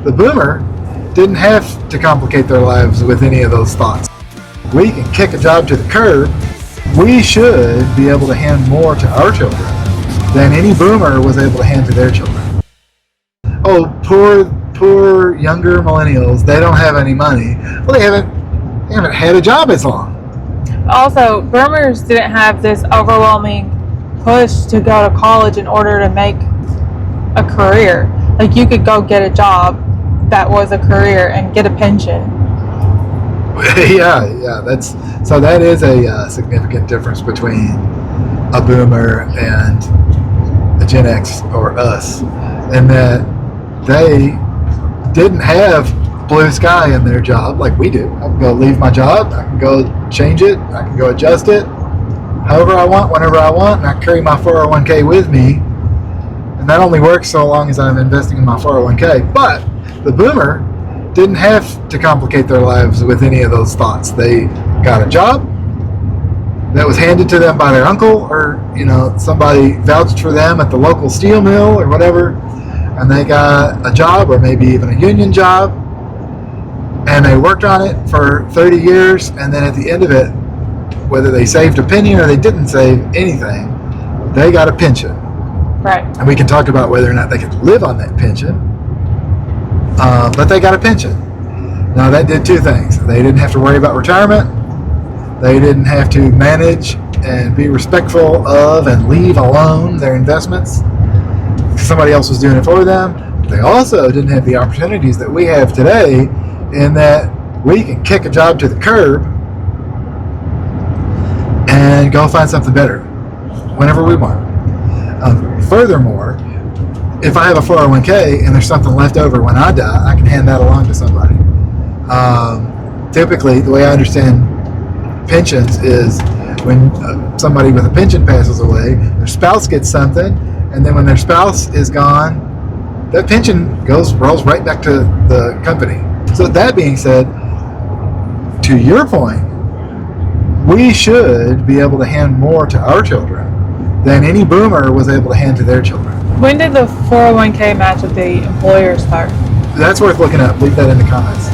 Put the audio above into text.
the boomer didn't have to complicate their lives with any of those thoughts. We can kick a job to the curb. We should be able to hand more to our children than any boomer was able to hand to their children. Oh, poor younger millennials, they don't have any money. Well, they haven't had a job as long. Also, boomers didn't have this overwhelming push to go to college in order to make a career. Like, you could go get a job that was a career and get a pension. yeah, that is a significant difference between a boomer and a Gen X or us, in that they didn't have blue sky in their job like we do. I can go leave my job, I can go change it, I can go adjust it however I want, whenever I want, and I carry my 401k with me, and that only works so long as I'm investing in my 401k. But the boomer didn't have to complicate their lives with any of those thoughts. They got a job that was handed to them by their uncle, or somebody vouched for them at the local steel mill or whatever, and they got a job, or maybe even a union job, and they worked on it for 30 years, and then at the end of it, whether they saved a penny or they didn't save anything, they got a pension. Right. And we can talk about whether or not they could live on that pension, but they got a pension. Now, that did two things. They didn't have to worry about retirement. They didn't have to manage and be respectful of and leave alone their investments. Somebody else was doing it for them. They also didn't have the opportunities that we have today, in that we can kick a job to the curb and go find something better whenever we want. Furthermore, if I have a 401k and there's something left over when I die, I can hand that along to somebody. Typically, the way I understand pensions is when somebody with a pension passes away, their spouse gets something, and then when their spouse is gone, that pension rolls right back to the company. So that being said, to your point, we should be able to hand more to our children than any boomer was able to hand to their children. When did the 401k match with the employer start? That's worth looking up. Leave that in the comments.